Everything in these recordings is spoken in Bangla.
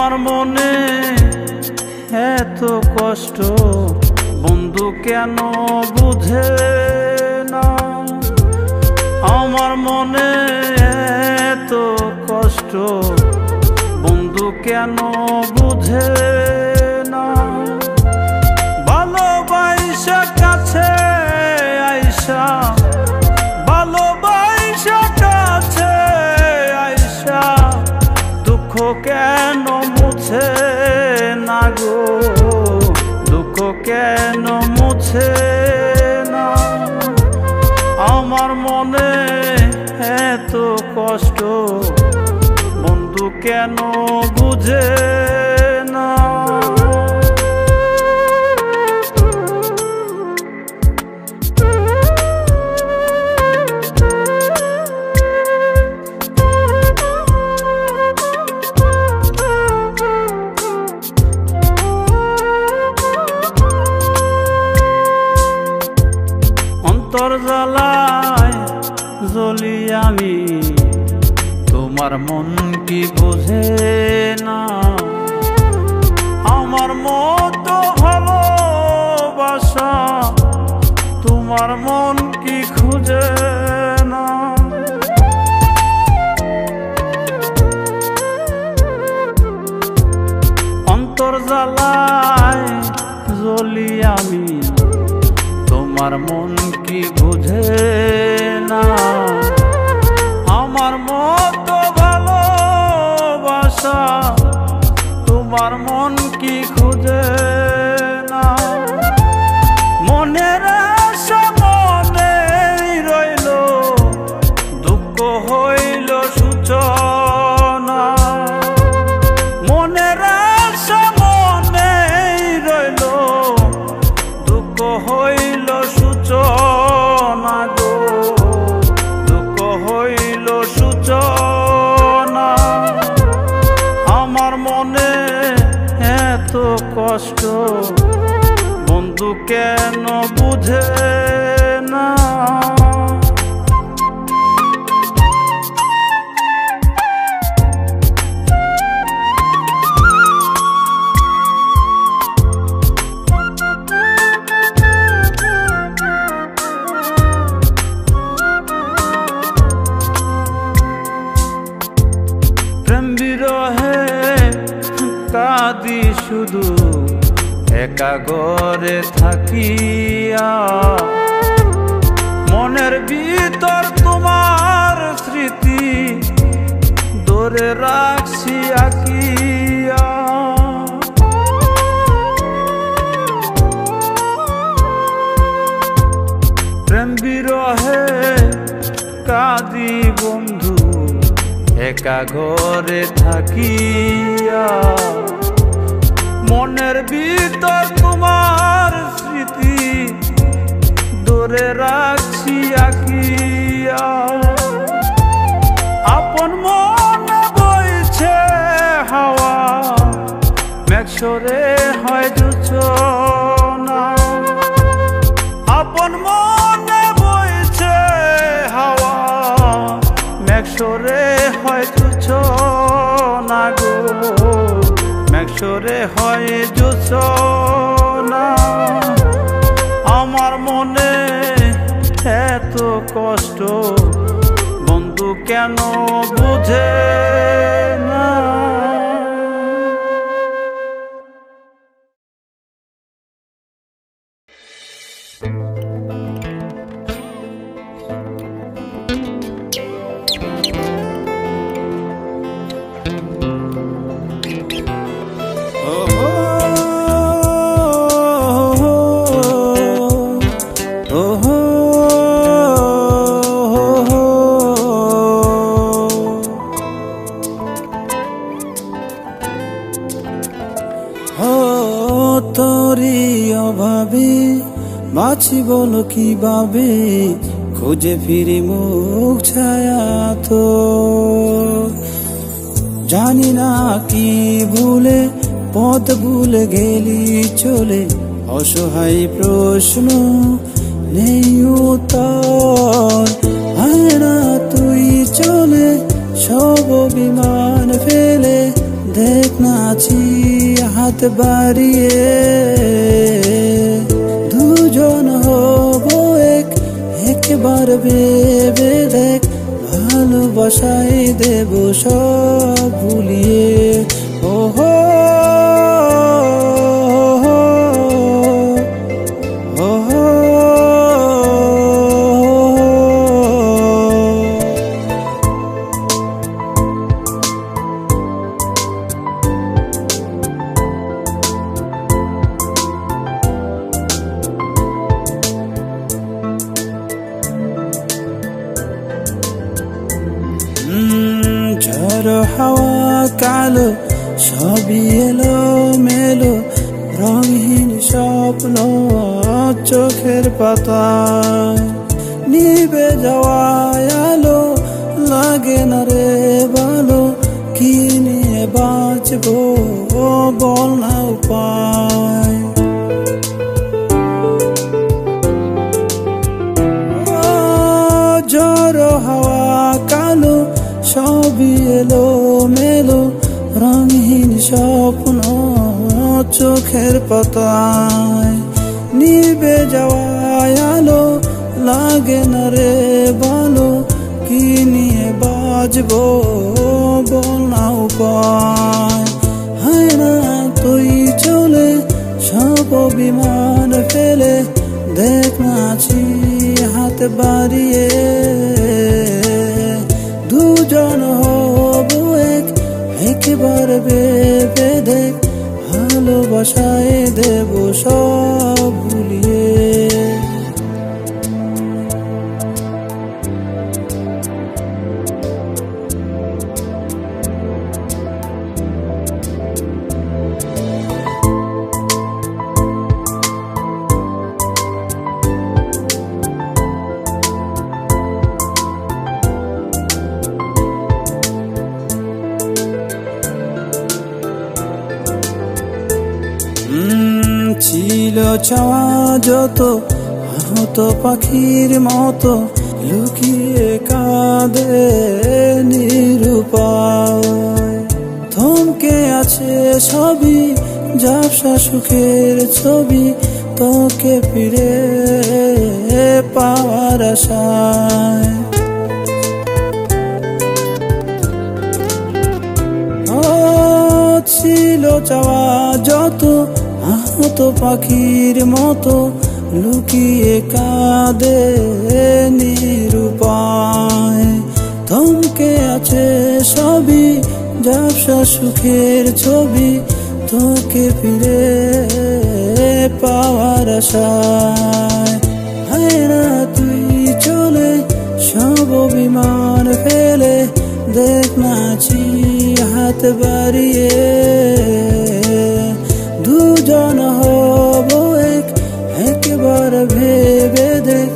আমার মনে এত কষ্ট বন্ধু কেন বুঝে না। আমার মনে এত কষ্ট বন্ধু কেন বুঝে না। ভালোবাসা কাছে আইসা, ভালোবাসা কাছে আইসা দুঃখ কেন মুছে না গো, দুঃখ কেন মুছে না। আমার মনে এত কষ্ট বন্ধু কেন বুঝে না। অন্তর জ্বালায় জ্বলি আমি, তোমার মন কি বোঝে না। আমার মতো ভালোবাসা তোমার মন কি খুঁজে না। অন্তর জ্বালায় জ্বলি আমি, তোমার মন কি বুঝে না। আমার মতো ভালোবাসা তোমার মন কি খুঁজে না। মনের আশা মনে রইল, দুঃখ হইল সূচনা। মনের আশা মনে রইল, দুঃখ হইল সূচনা গো, দুঃখ হইল সূচনা। আমার মনে এত কষ্ট বন্ধু কেন বুঝে না। প্রেম বিরহে কাঁদি শুধু একা ঘরে থাকিয়া। মনের ভিতর তোমার স্মৃতি ধরে রাখছি আঁকিয়া। প্রেম বিরহে কাঁদি বন্ধু একা ঘরে থাকিয়া। মনের ভিতর তোমার স্মৃতি ধরে রাখছি আঁকিয়া। আপন মনে বইছে হাওয়া, মেঘসরে হয় জোছনা। আপন মনে বইছে হাওয়া, মেঘসরে হয় জোছনা গো, মেঘসরে হয় জোছনা। আমার মনে এত কষ্ট বন্ধু কেন বুঝে না। তোরি অভাবে বাঁচি বলো কিভাবে, খুঁজে ফিরি মুখ ছায়া তো। জানি না কি ভুলে পথ ভুলে গেলি চলে, অসহায় প্রশ্ন নেই উত্তর। হয় না তুই চলে সব অভিমান ফেলে, দেখ না হাত বাড়িয়ে দুজন হব এক, একবার ভেবে দেখ ভালোবাসায় দেব সব ভুলিয়ে। ওহো ঝড় হাওয়া কালো সবই এলো মেলো, রঙহীন স্বপ্ন চোখের পাতায়। নিভে যাওয়া আলো লাগে না রে ভালো, কি নিয়ে বাঁচবো বল না উপায়। ঝড় হাওয়া কালো সবই এলো মেলো, রঙহীন স্বপ্ন চোখের পাতায়। নিভে যাওয়া আলো লাগে না রে ভালো, কি নিয়ে বাঁচবো বল না উপায়। হয় না তুই চলে সব বিমান ফেলে, দেখ না আছি হাত বাড়িয়ে দুজন হব এক, একবার ভেবে দেখ ভালোবাসায় দেব সব ভুলিয়ে। ছিল চাওয়া যত আহত পাখির মতো, লুকিয়ে কাঁদে নিরুপায়। থমকে আছে সবই ঝাপসা সুখের ছবি, তোকে ফিরে পাওয়ার আশায়। ছিল চাওয়া যত আহত পাখির মতো, লুকিয়ে কাঁদে নিরুপায়। থমকে আছে সবই ঝাপসা সুখের ছবি, তোকে ফিরে পাওয়ার আশায়। হয় না তুই চলে সব বিমান ফেলে, দেখ না আছি হাত বাড়িয়ে দুজন হব এক, একবার ভেবে দেখ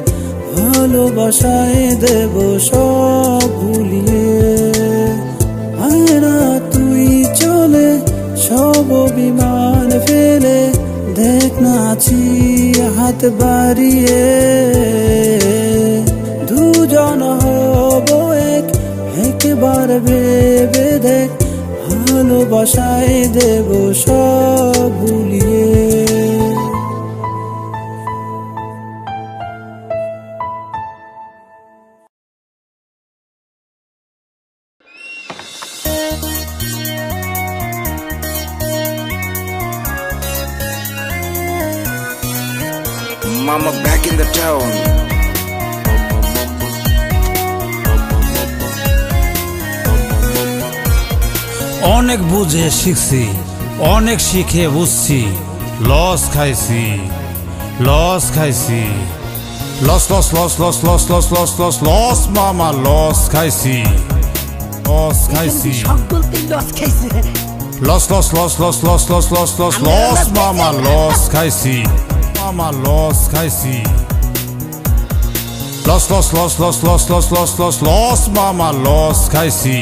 ভালোবাসায় দেব সব ভুলিয়ে। হয় না তুই চলে সব বিমান ফেলে, দেখ না আছি হাত বাড়িয়ে দুজন হব এক, একবার ভেবে দেখ ভালোবাসায় দেব সব ভুলিয়ে। Mama back in the town. অনেক বুঝে শিখছি, অনেক শিখে বুঝছি, লস খাইছি, লস খাইছি, loss loss loss loss loss loss loss loss loss মামা লস খাইছি, লস খাইছি, loss loss loss loss loss loss loss loss loss মামা লস খাইছি, মামা লস খাইছি, loss loss loss loss loss loss loss loss loss মামা লস খাইছি,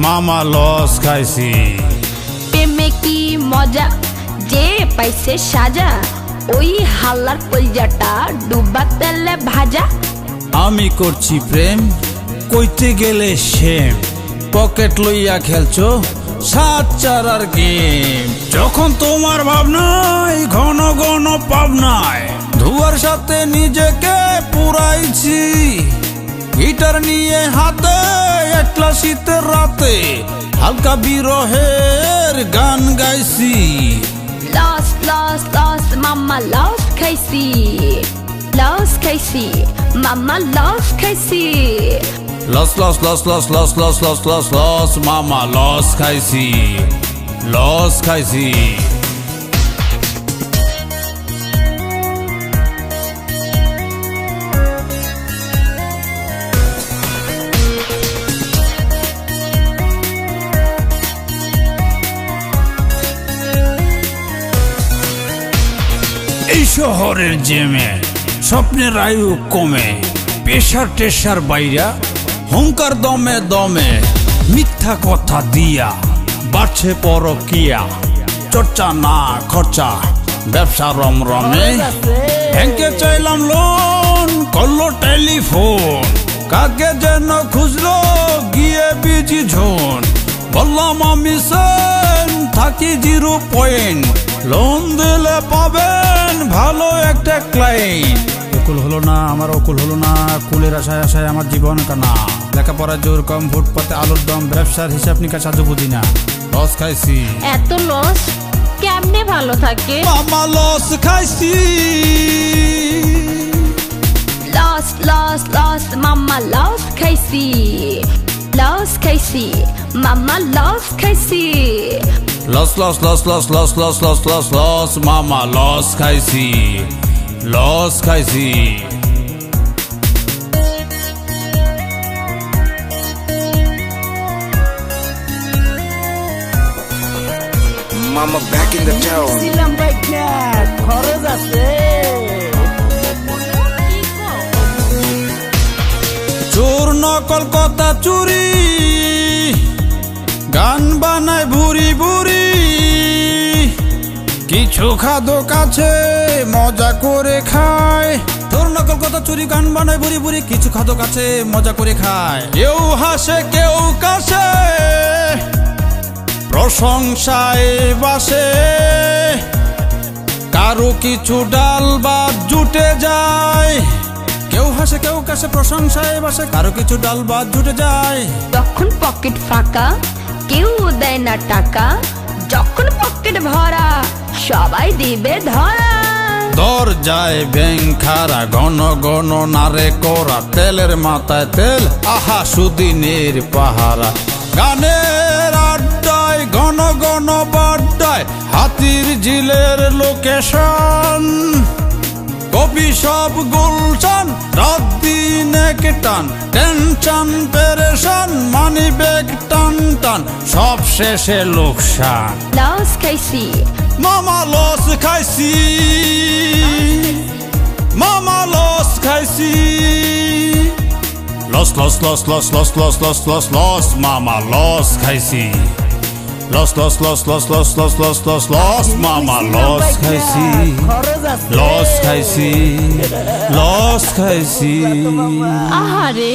মামা লস খাইছি। প্রেমে কি মজা যে পাইছে সাজা, ওই হাল্লার কলজাটা ডুবা তেলে ভাজা। আমি করছি প্রেম কইতে গেলে সেম, পকেট লইয়া খেলছো সাচ্চারার গেম। যখন তোমার ভাবনায় ঘন ঘন পাবনায় ধুয়ার সাথে নিজেকে পুরাইছি, গিটার নিয়ে হাতে একলা শীতের রাতে হালকা বিরহের গান গাইছি। Lost, lost, lost, mama lost খাইছি, lost খাইছি, mama lost খাইছি। Loss loss loss loss loss loss loss loss loss মামা লস খাইছি, লস খাইছি। এই শহরের জেমে স্বপ্নের আয়ু কমে, পেশার টেশার বাইরা হুঙ্কার দমে দমে, মিথ্যা কথা দিয়া বাড়ছে পরকিয়া, চর্চা না খরচা ব্যবসা রমরমে। ব্যাংকে চাইলাম লোন, করলো টেলিফোন, কাকে যেন খুঁজলো গিয়ে বিজি ঝোন। বললাম আমি সেন থাকি 0 পয়েন্ট, লোন দিলে পাবেন ভালো একটা ক্লায়েন্ট। অকুল হলো না আমার, অকুল হলো না, কুলের আশায় আশায় আমার জীবন কানা। লেখাপড়া জোর কম, ফুটপাতে আলুর দম, ব্যবসার হিসাব নিকাশ আজও বুঝি না। লস খাইছি, এত লস কেমনে ভালো থাকে? মামা লস খাইছি। Lost, lost, lost, mama lost খাইছি, lost খাইছি, mama lost খাইছি। Loss loss loss loss loss loss loss loss loss মামা লস খাইছি, লস খাইছি। Mama back in the town. চোর নকল কথা চুরি, গান বানায় ভুরি ভুরি, কিছু খাদো কাছে মজা করে খায়। চোর নকল কথা চুরি, গান বানায় ভুরি ভুরি, কিছু খাদো কাছে মজা করে খায়। কেউ হাসে কেউ কাশে, প্রশংসায় বাসে, কারো কিছু ডাল ভাত জুটে যায়। কেউ হাসে কেউ কাশে, প্রশংসায় বাসে, কারো কিছু ডাল ভাত জুটে যায়। যখন পকেট ফাঁকা কেউ দেয় না টাকা, যখন পকেট ভরা সবাই দিবে ধরা। দরজায় ব্যাংক খারা, ঘন ঘন নারে করা, তেলের মাথায় তেল, আহা সুদিনের পাহারা। গানের আড্ডায় ঘন ঘন বাড্ডায়, হাতির ঝিলের লোকেশন, কবি সব গুলশান, রাত দিন এক টান, টেনশন পেরেশান, মানি ব্যাগ টান টান, সব শেষে লোকসান। লস খাইছি, মামা লস খাইছি, মামা লস খাইছি। Loss loss loss loss loss loss loss loss loss মামা লস খাইছি, loss loss loss loss loss loss loss loss loss মামা লস খাইছি, লস খাইছি, লস খাইছি। আহারে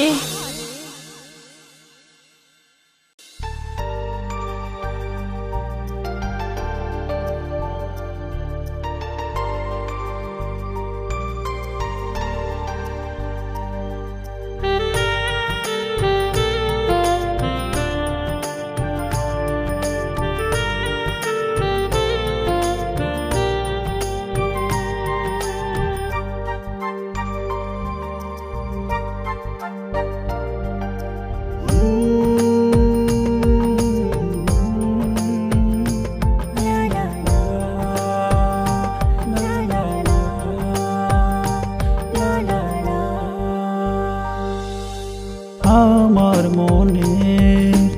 আমার মনের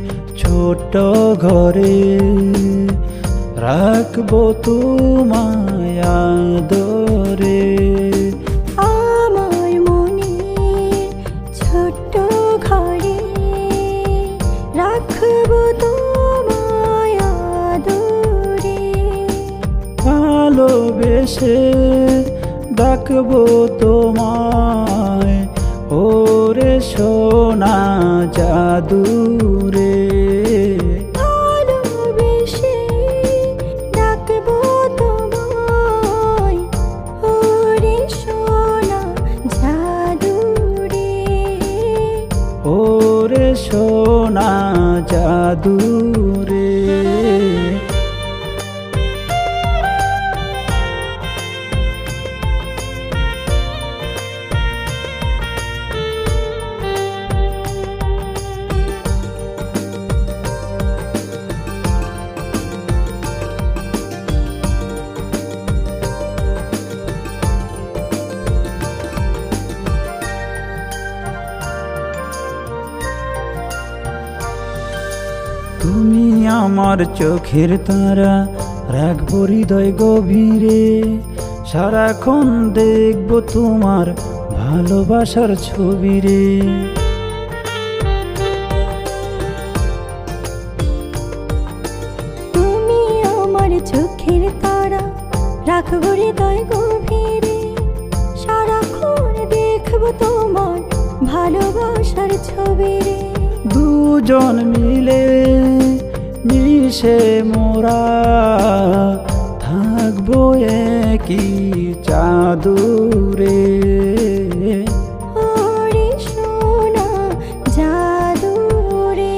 ছোট ঘরে রাখবো তোমায় আদরে। আমার মনের ছোট্ট ঘরে রাখবো তোমায় আদরে। ভালোবেসে ডাকবো তোমায় ওরে সোনা জাদুরে। ভালোবেসে সোনা জাদু রে। তুমি আমার চোখের তারা, রাখবো হৃদয় গভীরে, সারাক্ষণ দেখবো তোমার ভালোবাসার ছবি রে। তুমি আমার চোখের তারা, রাখবো হৃদয় গভীরে, সারাক্ষণ দেখবো তোমার ভালোবাসার ছবি রে। দুজন মিলে মিশে মোরা থাকবো একই চাদরে। ওরে সোনা জাদু রে।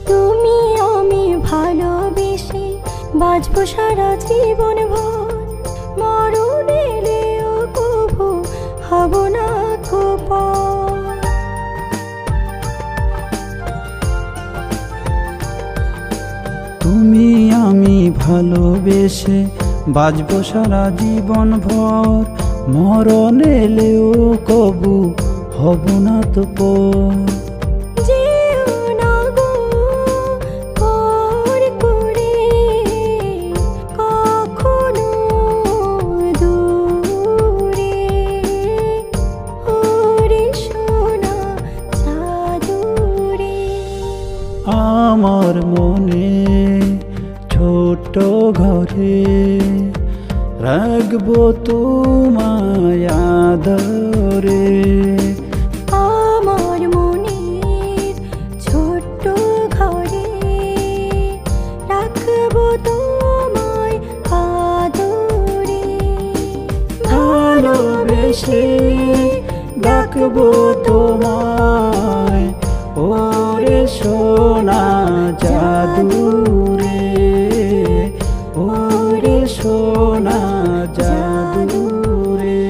তুমি আমি ভালোবেসে বাঁচবো সারা জীবন ভর, মরণ এলেও কভু হব না কোপর। তুমি আমি ভালোবেসে বাঁচবো সারা জীবন ভর, মরণ এলেও কবু হব না তো পর। যেও না গো পর করে কখনো দূরে, ওরে সোনা জাদু রে। আমার মনে ছোট ঘরে রাখবো তোমায় আদরে। আমার মনের ছোট্ট ঘরে রাখবো তোমায় আদরে। ভালোবেসে ডাকবো তোমায়, ওরে সোনা জাদু রে, ওরে সোনা জাদু রে।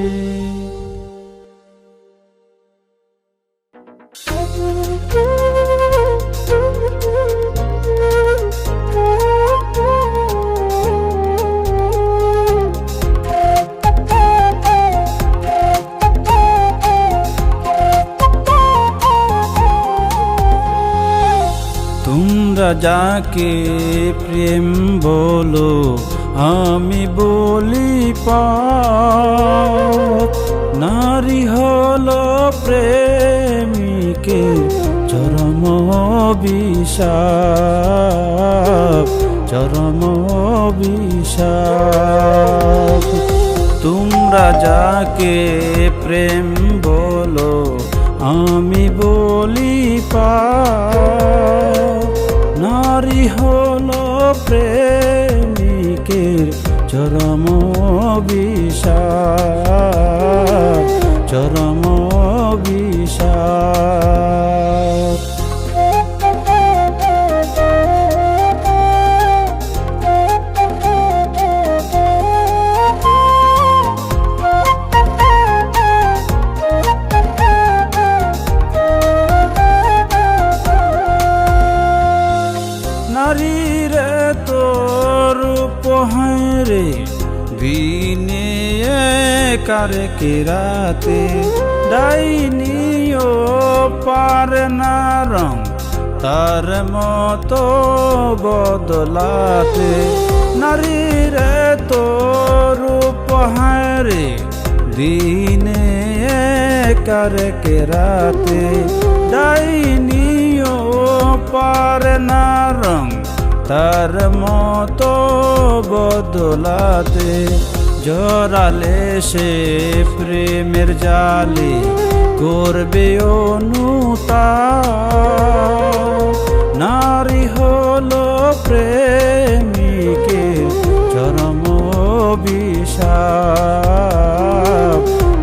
তোমরা যাকে প্রেম বলো, আমি বলি পাপ। নারী হলো প্রেমিকের চরম অভিশাপ, চরম অভিশাপ। তোমরা যাকে প্রেম বলো, আমি বলি পাপ। নারী হলো প্রেমিকের চরম অভিশাপ, চরম অভিশাপ। নারীরে তোর উপহারে দিনে কারে কে রাতে, ডাইনিও পারে না রং তার মতো বদলাতে। নারীরে তোর উপহারে দিনে কারে কে রাতে, ডাইনিও পারে পারে না রং তার মতো বদলাতে, জড়ালে সে প্রেমের জালে করবে অনুতাপ। নারী হলো প্রেমিকের চরম অভিশাপ,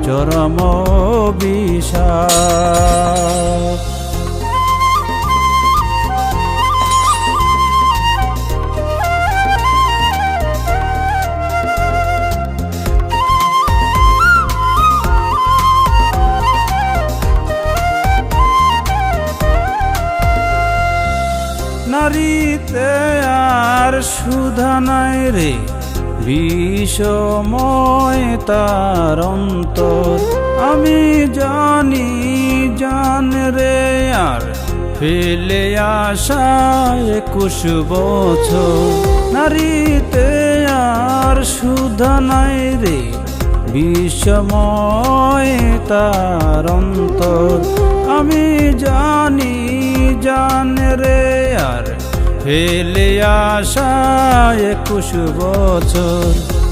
চরম অভিশাপ। নারীতে আর সুধা নাই রে, বিষময় তার অন্তর। আমি জানি জান রে আর ফেলে আসা 21 বছর। নারীতে আর সুধা নাই রে, বিষময় তার অন্তর। আমি জানি জান রে আর ফেলে আসা 21 বছর।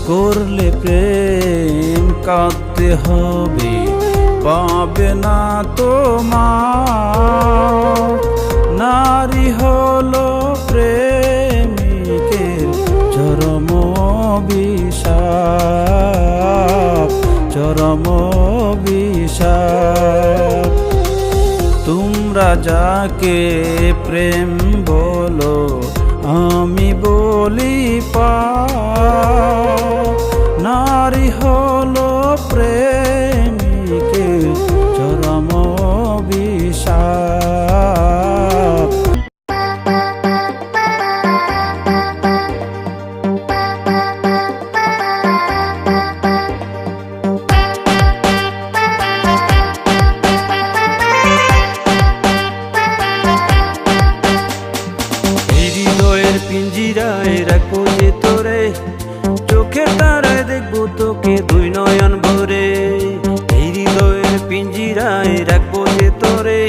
করলে প্রেম কাঁদতে হবে, পাবে না তোমার। নারী হলো প্রেমিকের চরম অভিশাপ, চরম অভিশাপ। তোমরা যাকে প্রেম বলো, আমি বলি পাপ। নারী হলো প্রেমিকের চরম অভিশাপ। পিঞ্জিরায় রাখবো যে তোরে, চোখের তারায় দেখবো তোকে 2 নয়ন ভরে। এই হৃদয়ের পিঞ্জিরায় রাখবো যে তোরে,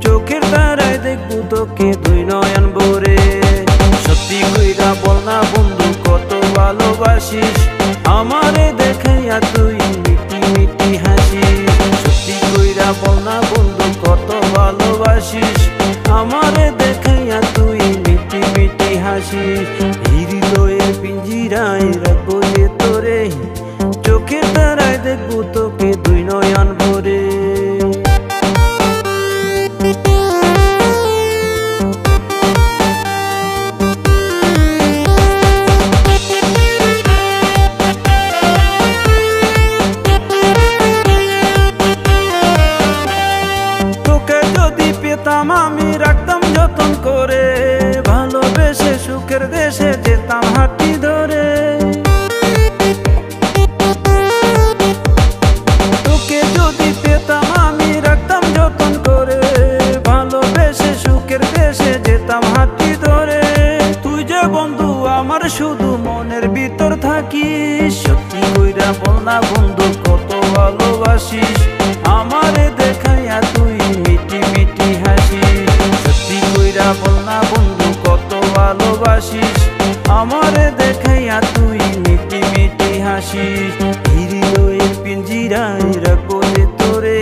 চোখের তারায় দেখবো তোকে 2 নয়ন ভরে। সত্যি কইরা বল না বন্ধু কত ভালোবাসিস, আমারে দেখাইয়া তুই মিটি মিটি হাসিস। সত্যি কইরা বল না বন্ধু কত ভালোবাসিস, আমারে দেখাইয়া তুই মিটি মিটি হাসিস। হৃদয়ের পিঞ্জিরায় রাখবো যে তোরে, চোখের তারায় দেখবো তোকে 2 নয়ন ভরে। তোকে যদি পেতাম আমি রাখতাম যতন করে, ভালোবেসে সুখের দেশে যেতাম হাঁটি ধরে। তোকে যদি পেতাম আমি রাখতাম যতন করে, ভালোবেসে সুখের দেশে যেতাম হাঁটি ধরে। তুই যে বন্ধু আমার শুধু মনের ভিতর থাকিস, সত্যি কইরা বল না বন্ধু কত ভালোবাসিস, আমারে দেখাইয়া তুই মিটি মিটি হাসিস। সত্যি কইরা বল না বন্ধু কত ভালোবাসিস, আমারে দেখাইয়া তুই মিটি মিটি হাসিস। হৃদয়ের পিঞ্জিরায় রাখবো যে তোরে,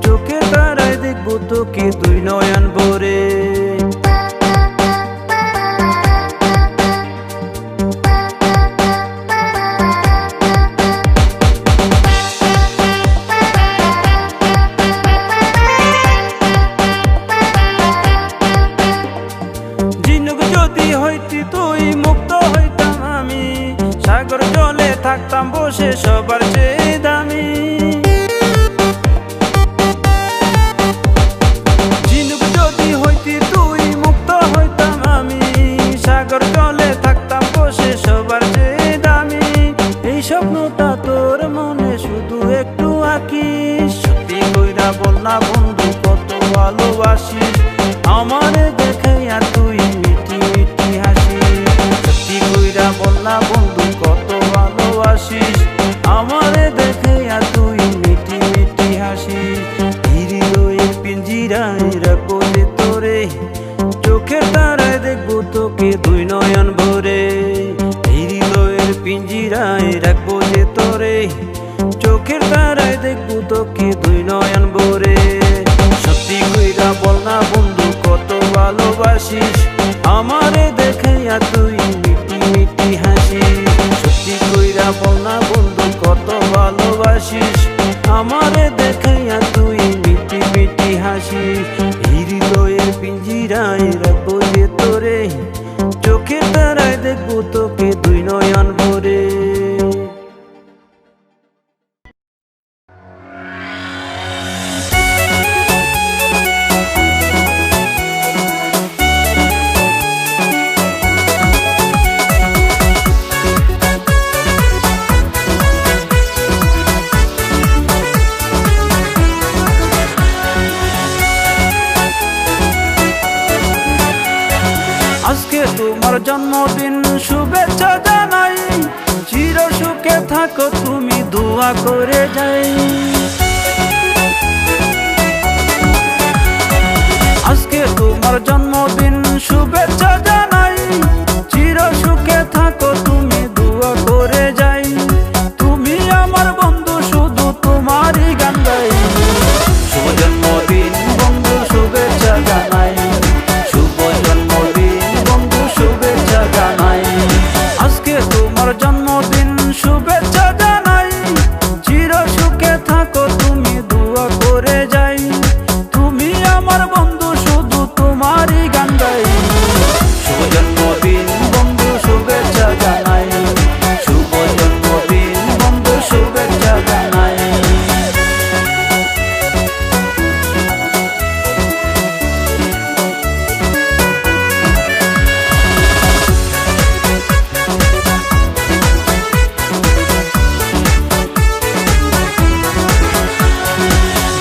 চোখে তারায় দেখবো তোকে 2 নয়ন ভরে। যদি হইতি তুই মুক্ত হইতাম আমি, সাগর জলে থাকতাম বসে সবার চেয়ে দামি। ঝিনুক যদি হইতি তুই মুক্ত হইতাম আমি, সাগর জলে থাকতাম বসে সবার চেয়ে দামি। এই স্বপ্নটা তোর মনে শুধু একটু আঁকিস, সত্যি কইরা বল না বন্ধু কত ভালোবাসিস, আমারে দেখাইয়া তুই মিটি মিটি হাসিস। সত্যি কইরা বল না বন্ধু কত ভালোবাসিস, আমারে দেখাইয়া তুই মিটি মিটি হাসিস। হৃদয়ের পিঞ্জিরায় রাখবো যে তোরে, চোখে তোকে দুই নয়ন ভরে, এই হৃদয়ের পিঞ্জিরায় রাখবো যে তোরে, চোখের তারায় দেখবো তোকে দুই নয়ন ভরে। সত্যি কইরা বল না বন্ধু কত ভালোবাসিস, আমারে দেখাইয়া তুই মিটি মিটি হাসিস। সত্যি কইরা বল না বন্ধু কত ভালোবাসিস, আমারে দেখাইয়া তুই মিটি মিটি হাসিস। এই হৃদয়ের পিঞ্জিরায় রাখবো যে তোরে, চোখের তারায় দেখবো তোকে দুই নয়ন ভরে। আজকে তোমার জন্মদিন শুভেচ্ছা জানাই, চির সুখে থাকো তুমি দোয়া করে যাই। আজকে তোমার জন্মদিন শুভেচ্ছা জানাই, চির সুখে থাকো তুমি দোয়া করে যাই। তুমি আমার বন্ধু শুধু তোমারই গান গাই, শুভ জন্মদিন বন্ধু শুভেচ্ছা জানাই, শুভ জন্মদিন বন্ধু শুভেচ্ছা জানাই। আজকে তোমার জন্মদিন শুভেচ্ছা জানাই, চির সুখে থাকো তুমি দোয়া করে যাই। তুমি আমার বন্ধু শুধু তোমারই গান গাই, শুভ জন্মদিন বন্ধু শুভেচ্ছা জানাই, শুভ জন্মদিন বন্ধু শুভেচ্ছা জানাই।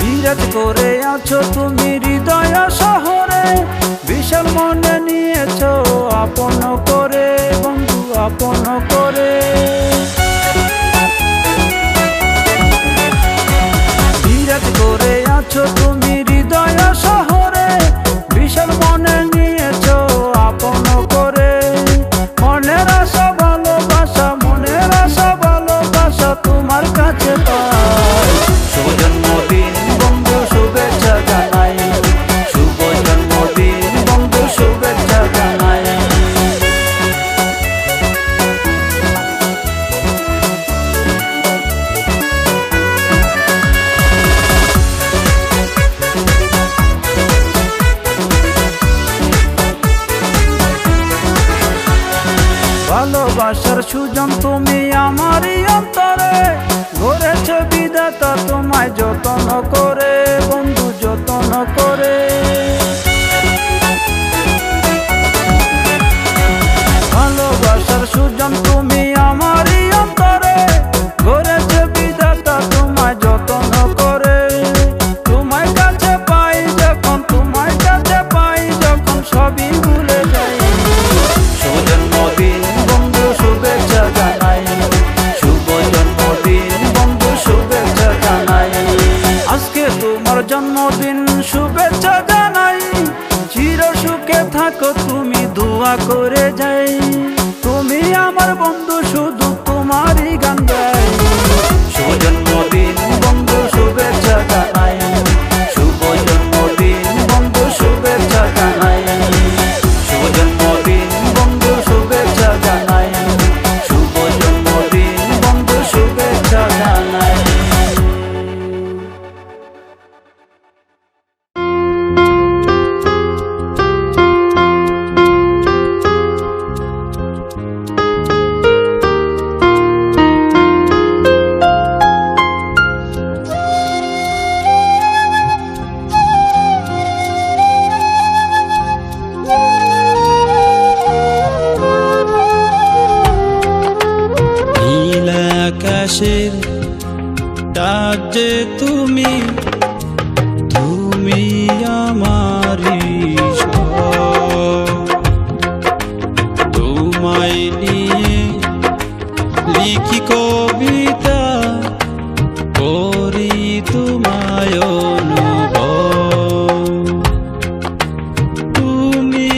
বিরাজ করে আছো তুমি হৃদয় শহরে, বিশাল মনে নিয়েছো আপন করে বন্ধু আপন করে। বিরাজ করে আছো তুমি হৃদয় শহরে, বিশাল মনে নিয়েছো আপন করে। মনের আশা ভালোবাসা, মনের আশা ভালোবাসা তোমার কাছে পাই। শুভ জন্মদিন বন্ধু শুভেচ্ছা জানাই, শুভ জন্মদিন বন্ধু শুভেচ্ছা জানাই। ভালোবাসার সুজন তুমি আমারই অন্তরে, গড়েছে বিধাতা তোমায় যতন করে বন্ধু যতন করে। ভালোবাসার সুজন তুমি আমারই অন্তরে, গড়েছে বিধাতা তোমায় যতন করে। তোমায় কাছে পাই যখন, তোমায় কাছে পাই যখন সবই ভুলে যাই। শুভ জন্মদিন বন্ধু শুভেচ্ছা জানাই, শুভ জন্মদিন বন্ধু শুভেচ্ছা জানাই। আজকে তোমার জন্মদিন শুভেচ্ছা জানাই, চির সুখে থাকো তুমি দোয়া করে যাই। তুমি আমার বন্ধু শুধু তোমারই গান গাই, শুভ জন্মদিন বন্ধু শুভেচ্ছা জানাই, শুভ জন্মদিন বন্ধু শুভেচ্ছা জানাই, শুভ জন্মদিন বন্ধু শুভেচ্ছা জানাই, শুভ জন্মদিন বন্ধু শুভেচ্ছা জানাই। নীল আকাশের ডাক যে তুমি, তুমি আমারই সব। তোমায় নিয়ে লিখি কবিতা, করি তোমায় অনুভব। তুমি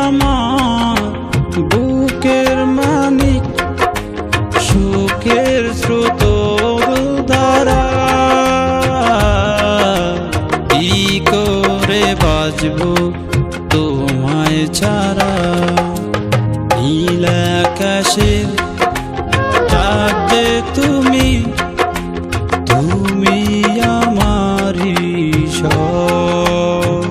আমার ছাড়া নীল আকাশের চাঁদ যে তুমি, তুমি আমারই সব।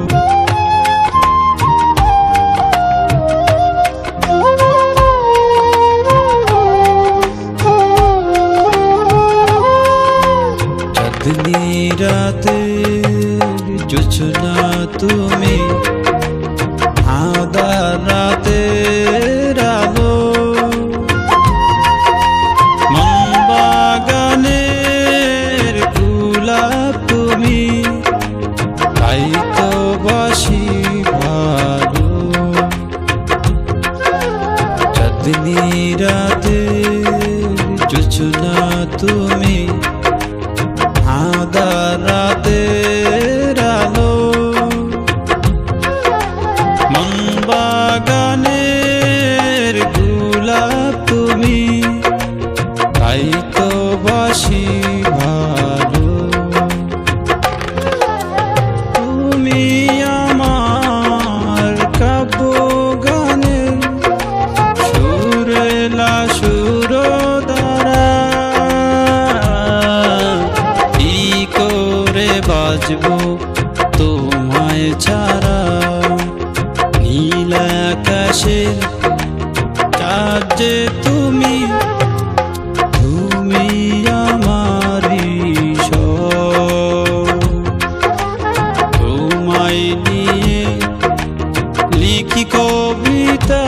চাঁদনি রাতের জোছনা তুমি, আঁধার রাতের আলো, মন বাগানের গোলাপ তুমি, তাই তো বাসি ভালো। চাঁদনি রাতের জোছনা তুমি, আঁধার রাতের আলো, মন বাগানের গোলাপ তুমি, তাই তো বাসি ভালো। তুমি আমার কাব্য গানের সুরেলা সুরধারা, কি করে বাজবো তোমায় ছাড়া। নীল আকাশের চাঁদ যে তুমি, তুমি আমারই সব। তোমায় নিয়ে লিখি কবিতা,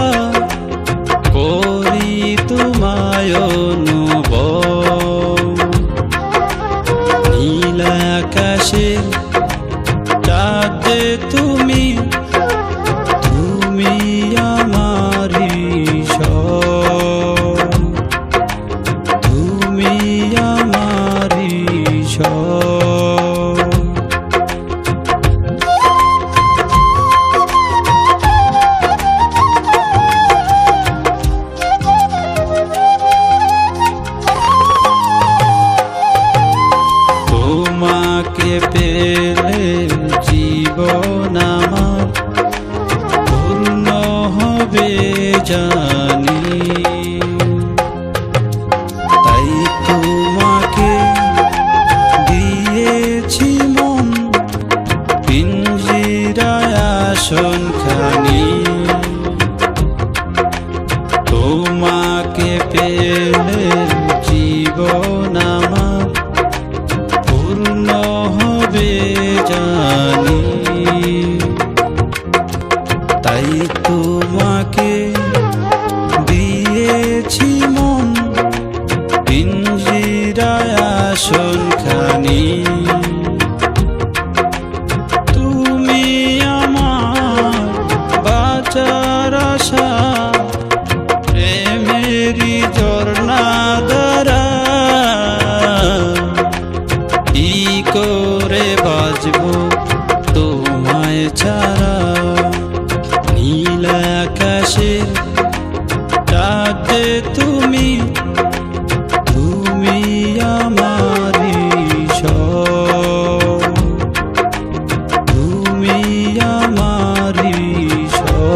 করি তোমায় অনুভব। নীল আকাশের চাঁদ যে তুমি, তুমি আমারই সব, তুমি আমারই সব। তোমাকে পেলে জীবন আমার পূর্ণ হবে জানি, তাই তোমাকে দিয়েছি মন পিঞ্জিরায় আসন খানি। তোমাকে পেলে জীবন আমার পূর্ণ হবে জানি, তাই তোমাকে দিয়েছি মন পিঞ্জিরায় আসন খানি। তুমি আমার বাঁচার আশা, প্রেমেরই ঝর্ণা ধারা, কি করে বাজবো তোমায় ছাড়া। নীল আকাশের চাঁদ যে তুমি, তুমি আমারই সব, তুমি আমারই সব।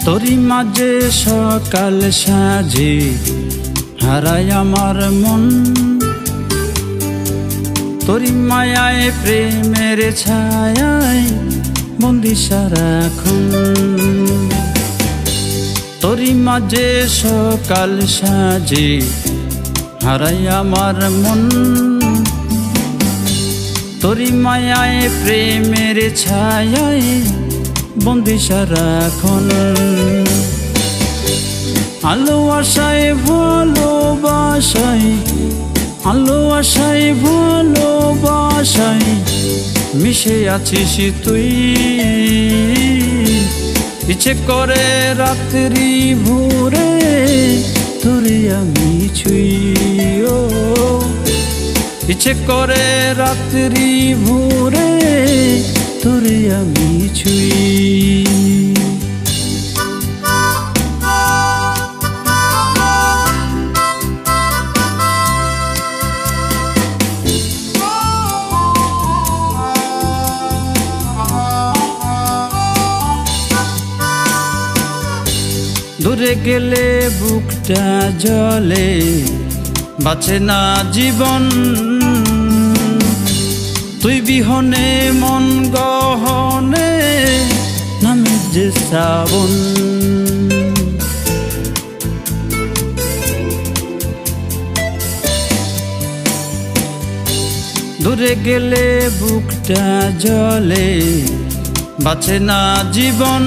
তোরি মাঝে সকাল সাজে হারায় আমার মন, তোরি মায়ায় প্রেমের ছায়ায় বন্দি সারাক্ষণ। তোরি মাঝে সকাল সাজে হারায় আমার মন, তোরি মায়ায় প্রেমের ছায়ায় বন্দি সারাক্ষণ। আলো আশায় ভালোবাসায়, আলো আশায় ভালোবাসায় মিশে আছিস তুই। ইচ্ছে করে রাত্রি ভোরে তোরে আমি ছুঁই, ও ইচ্ছে করে রাত্রি ভোরে তোরে আমি ছুঁই। দূরে গেলে বুকটা জলে, বাঁচে না জীবন তুই বিহনে মন গহনে নামে যে শ্রাবণ। দূরে গেলে বুকটা জলে, বাঁচে না জীবন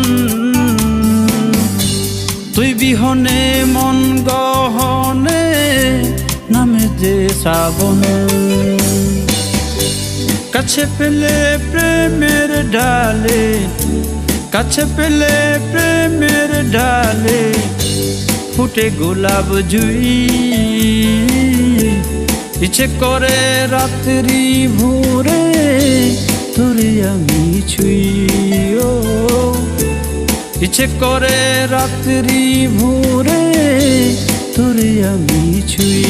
তুই বিহনে মন গহনে নামে যে শ্রাবণ। কাছে পেলে প্রেমের ডালে, কাছে পেলে প্রেমের ডালে ফুটে গোলাপ জুই। ইচ্ছে করে রাত্রি ভোরে তোরে আমি ছুঁই। ও ইচ্ছে করে রাত্রি ভোরে তোরে আমি ছুঁই।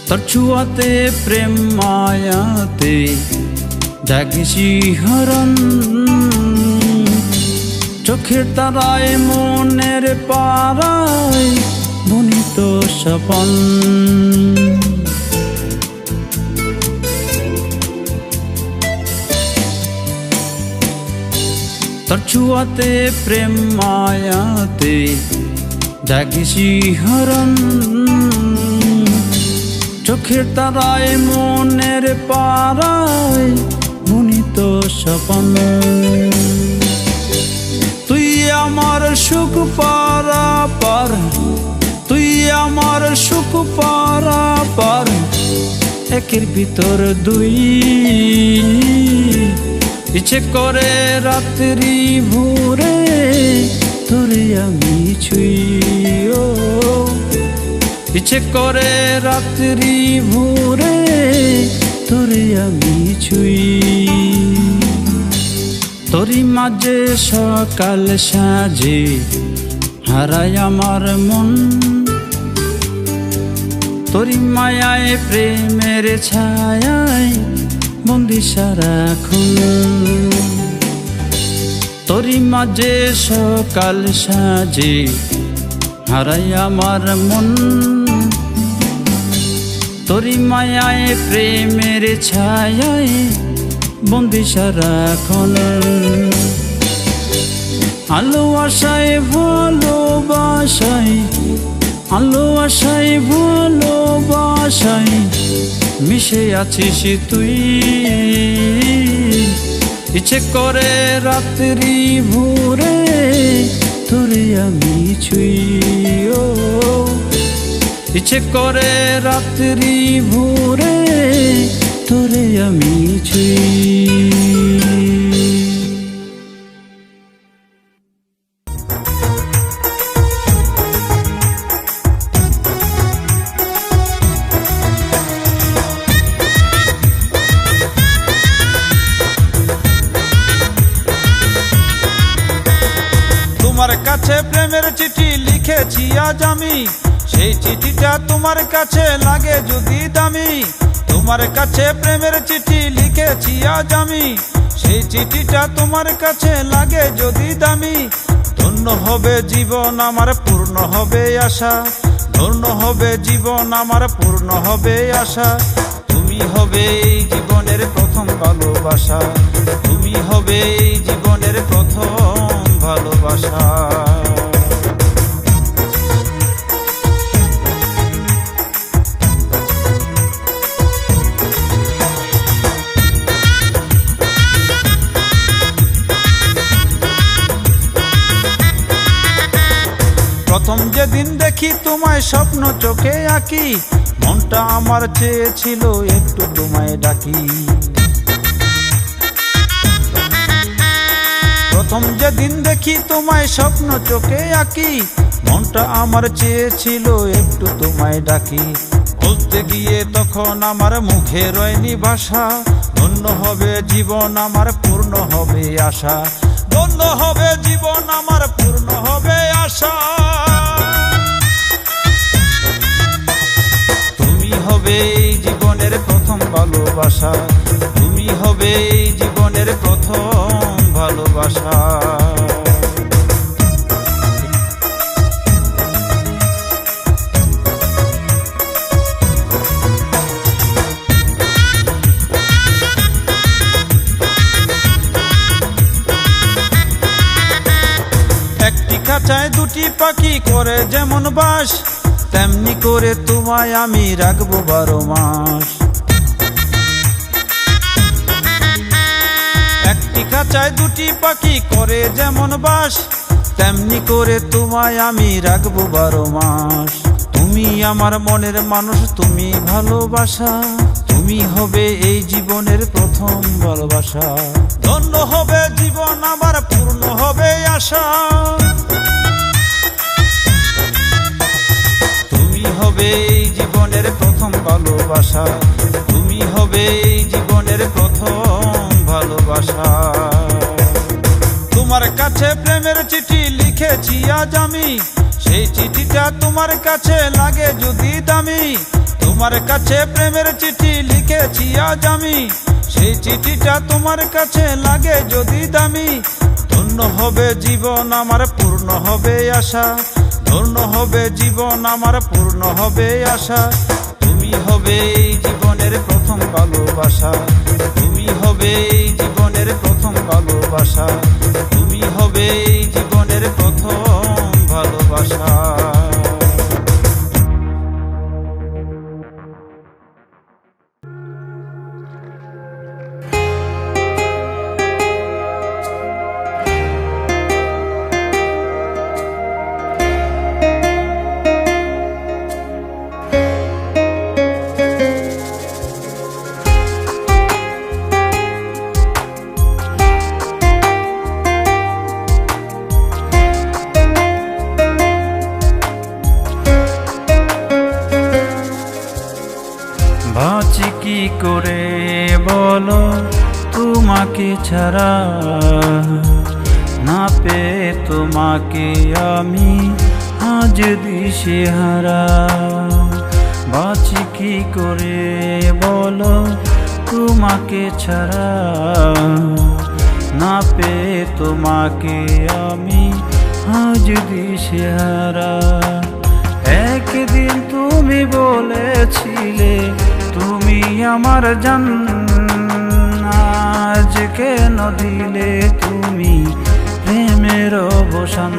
তোর ছুয়াতে প্রেম মায়াতে জাগে শিহরণ, চোখের তারায় মনের পাড়ায় বনিত স্বপন। তোর ছুয়াতে প্রেম মায়াতে জাগে শিহরণ, চোখের তারায় মনের পাড়ায় বনিত স্বপন। তুই আমার সুখ পারাপার, তুই আমার সুখ পারাপার, একের ভিতর দুই। ইচ্ছে করে রাত্রি ভোরে তোরে আমি ছুঁই। ও ইচ্ছে করে রাত্রি ভোরে তোরে আমি ছুঁই। তোরি মাঝে সকাল সাজে হারায় আমার মন, তোরি মায়ায় প্রেমের ছায়ায় বন্দি সারাক্ষণ। তোরি মাঝে সকাল সাজে হারায় আমার মন, তোরি মায়ায় প্রেমের ছায়ায় বন্দি সারাক্ষণ। আলো আশায় ভালোবাসায়, আলো আশায় ভালোবাসায় মিশে আছিস তুই। ইচ্ছে করে রাত্রি ভোরে তোরে আমি ছুঁই। ও ইচ্ছে করে রাত্রি ভোরে তোরে আমি ছুঁই। তোমার কাছে প্রেমের চিঠি লিখেছি আজ আমি, সেই চিঠিটা তোমার কাছে লাগে যদি দামি। তোমার কাছে প্রেমের চিঠি লিখেছি আজ আমি, সেই চিঠিটা তোমার কাছে লাগে যদি দামি। ধন্য হবে জীবন আমার, পূর্ণ হবে আশা, ধন্য হবে জীবন আমার, পূর্ণ হবে আশা। তুমি হবে এই জীবনের প্রথম ভালোবাসা, তুমি হবে এই জীবনের প্রথম ভালোবাসা। প্রথম যেদিন দেখি তোমায় স্বপ্ন চোখে আঁকি, মনটা আমার চেয়েছিল একটু তোমায় ডাকি। প্রথম যেদিন দেখি তোমায় স্বপ্ন চোখে আঁকি, মনটা আমার চেয়েছিল একটু তোমায় ডাকি। বলতে গিয়ে তখন আমার মুখে রয়নি ভাষা, ধন্য হবে জীবন আমার পূর্ণ হবে আশা, ধন্য হবে জীবন আমার পূর্ণ হবে আশা। তুমি হবে এই জীবনের প্রথম ভালোবাসা, তুমি হবে এই জীবনের প্রথম ভালোবাসা। একটি খাঁচায় দুটি পাখি করে যেমন বাস, তেমনি করে তোমায় আমি রাখবো 12 মাস। একটি খাঁচায় দুটি পাখি করে যেমন বাস, তেমনি করে তোমায় আমি রাখবো 12 মাস। তুমি আমার মনের মানুষ, তুমি ভালোবাসা, তুমি হবে এই জীবনের প্রথম ভালোবাসা। ধন্য হবে জীবন আমার পূর্ণ হবে আশা। তুমি হবে এই জীবনের প্রথম ভালোবাসা, তুমি হবে এই জীবনের প্রথম ভালোবাসা। তোমার কাছে প্রেমের চিঠি লিখেছি আজ আমি, সেই চিঠিটা তোমার কাছে লাগে যদি দামি। তোমার কাছে প্রেমের চিঠি লিখেছি আজ আমি, সেই চিঠিটা তোমার কাছে লাগে যদি দামি। ধন্য হবে জীবন আমার পূর্ণ হবে আশা, ধন্য হবে জীবন আমার পূর্ণ হবে আশা। তুমি হবে এই জীবনের প্রথম ভালোবাসা, তুমি হবে এই জীবনের প্রথম ভালোবাসা, তুমি হবে এই জীবনের প্রথম ভালোবাসা। বাঁচি কি করে বলো তোমাকে ছাড়া, না পেয়ে তোমাকে আমি আজ দিশেহারা। বাঁচি কি করে বলো তোমাকে ছাড়া, না পেয়ে তোমাকে আমি আজ দিশেহারা। একদিন তুমি বলেছিলে তুমি আমার জান, আজ কেন দিলে তুমি প্রেমের অবসান।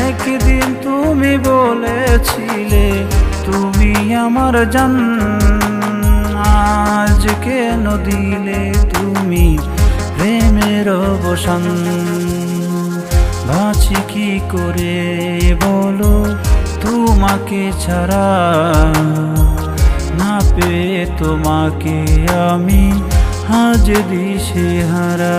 একদিন তুমি বলেছিলে তুমি আমার জান, আজ কেন দিলে তুমি প্রেমের অবসান। বাঁচি কি করে বলো তোমাকে ছাড়া, না পেয়ে তোমাকে আমি আজ দিশেহারা।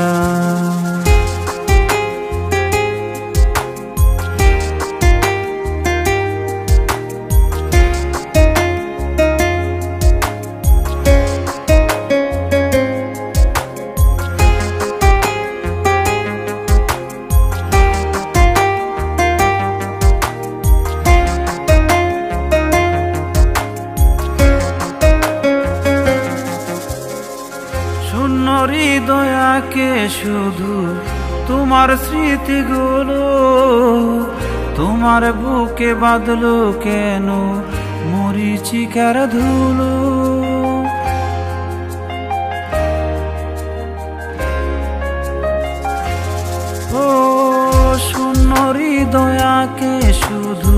হৃদয়াকে শুধু তোমার স্মৃতিগুলো, তোমার বুকে বাঁধলো কেন মরিচিকার ধুলো। ও শূন্য হৃদয়াকে শুধু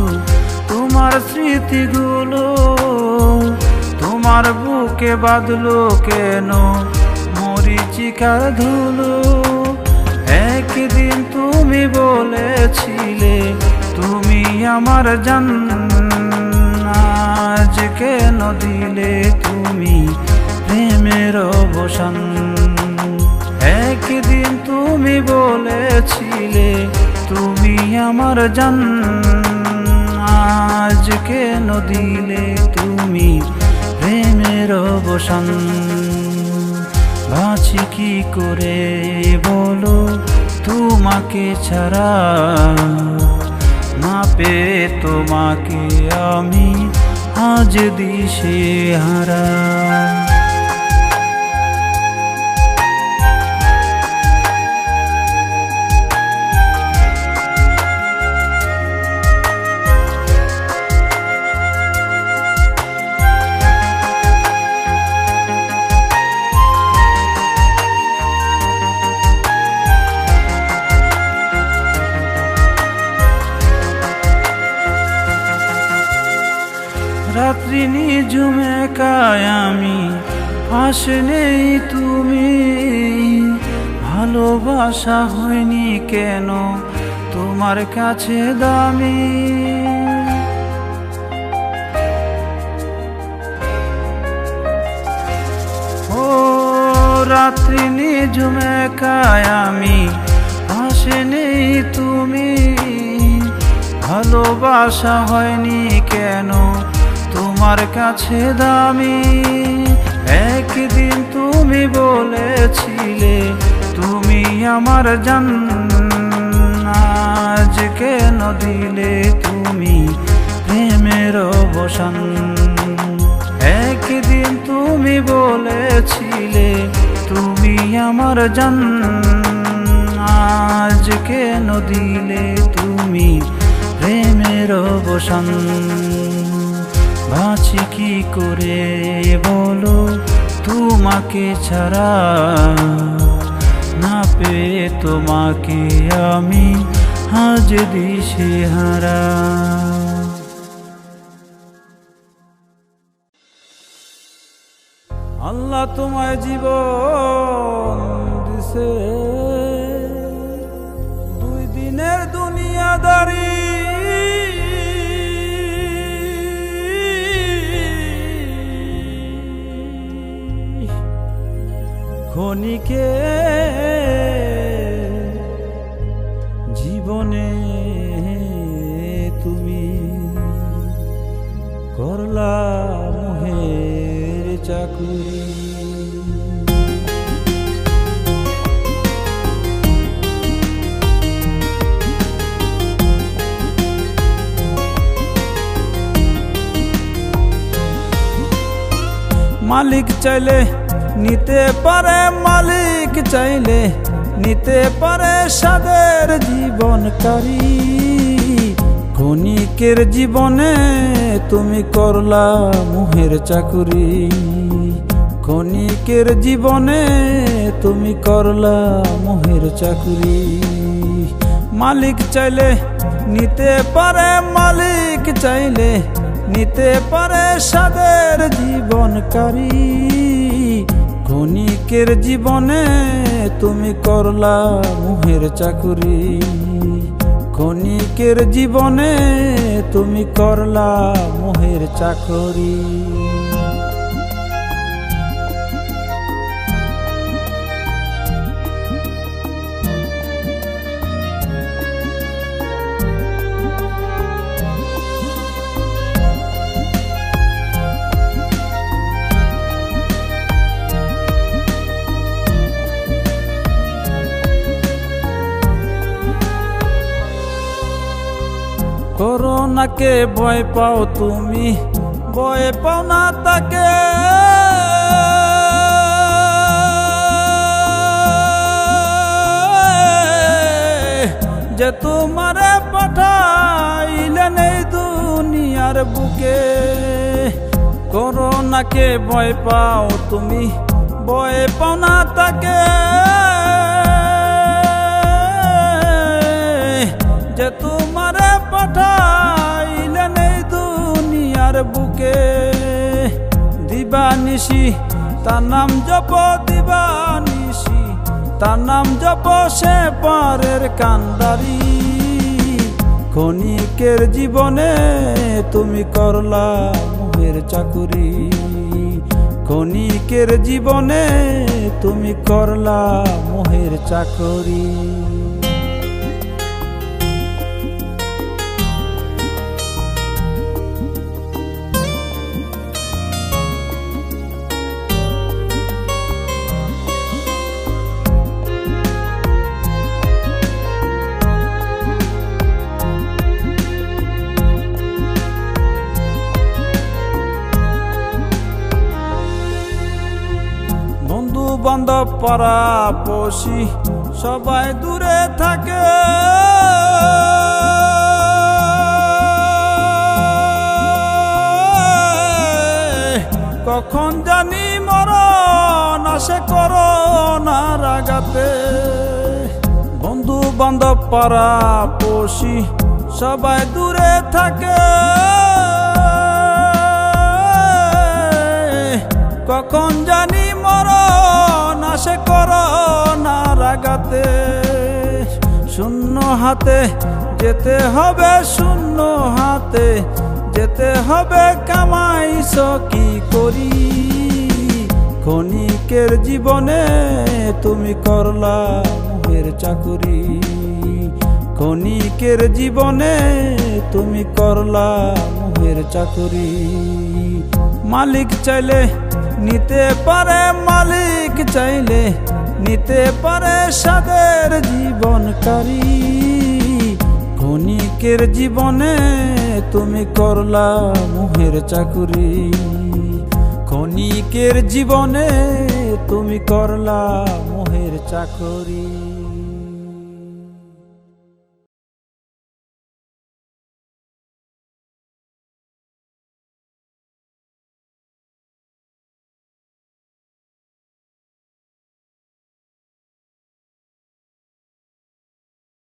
তোমার স্মৃতিগুলো, তোমার বুকে বাঁধলো কেন মরিচিকার ধুলো। একদিন তুমি বলেছিলে তুমি আমার জান, আজ কেন দিলে তুমি প্রেমের অবসান। একদিন তুমি বলেছিলে তুমি আমার জান, আজ কেন দিলে তুমি প্রেমের অবসান। বাঁচি কি করে বলো তোমাকে ছাড়া, না পেয়ে তোমাকে আমি আজ দিশেহারা। রাত্রি নিঝুমে একাই আমি, পাশে নেই তুমি। ভালোবাসা হয়নি কেন তোমার কাছে দামি। ও রাত্রি নিঝুমে একাই আমি, পাশে নেই তুমি। ভালোবাসা হয়নি কেন তোমার কাছে দামি। একদিন তুমি বলেছিলে তুমি আমার জান, আজ কেন দিলে তুমি প্রেমের অবসান। একদিন তুমি বলেছিলে তুমি আমার জান, আজ কেন দিলে তুমি প্রেমের অবসান। বাঁচি কি করে বলো তোমাকে ছাড়া, না পেয়ে তোমাকে আমি আজ দিশেহারা। আল্লাহ তোমায় জীবন দিছে, 2 দিনের দুনিয়াদারি। ক্ষণিকে জীবনে তুমি করলা মোহের চাকুরি। মালিক চাইলে নিতে পারে, মালিক চাইলে নিতে পারে সাদের জীবনকারী। ক্ষণিকের জীবনে তুমি করলা মোহের চাকুরি। ক্ষণিকের জীবনে তুমি করলা মোহের চাকুরি। মালিক চাইলে নিতে পারে, মালিক চাইলে নিতে পারে সাদের জীবনকারী। ক্ষণিকের জীবনে তুমি করলা মোহের চাকুরি। ক্ষণিকের জীবনে তুমি করলা মোহের চাকুরি। করোনাকে ভয় পাও তুমি, ভয় পাও না তাকে। যে তোমারে পাঠাইলেন এই দুনিয়ার বুকে। করোনাকে ভয় পাও তুমি, ভয় পাও না তাকে। যে তোমারে পাঠাইলেন এই দুনিয়ার বুকে। দিবানিশি তার নাম জপ, দিবানিশি তার নাম জপ, সে পারের কান্ডারি। ক্ষণিকের জীবনে তুমি করলা মোহের চাকুরি, ক্ষণিকের জীবনে তুমি করলা মোহের চাকরি। বন্ধু বান্ধব পাড়া পড়শি সবাই দূরে থাকে, কখন জানি মরণ আসে করোনার আঘাতে। বন্ধু বান্ধব পাড়া পড়শি সবাই দূরে থাকে, কখন জানি মরণ আসে করোনার আঘাতে। শূন্য হাতে যেতে হবে, শূন্য হাতে যেতে হবে, কামাইছ কি করি। ক্ষণিকের জীবনে তুমি করলা মোহের চাকুরি, ক্ষণিকের জীবনে তুমি করলা মোহের চাকুরি। মালিক চাইলে নিতে পারে, মালিক চাইলে নিতে পারে সাদের জীবনকারী। ক্ষণিকের জীবনে তুমি করলা মোহের চাকুরি, ক্ষণিকের জীবনে তুমি করলা মোহের চাকুরি।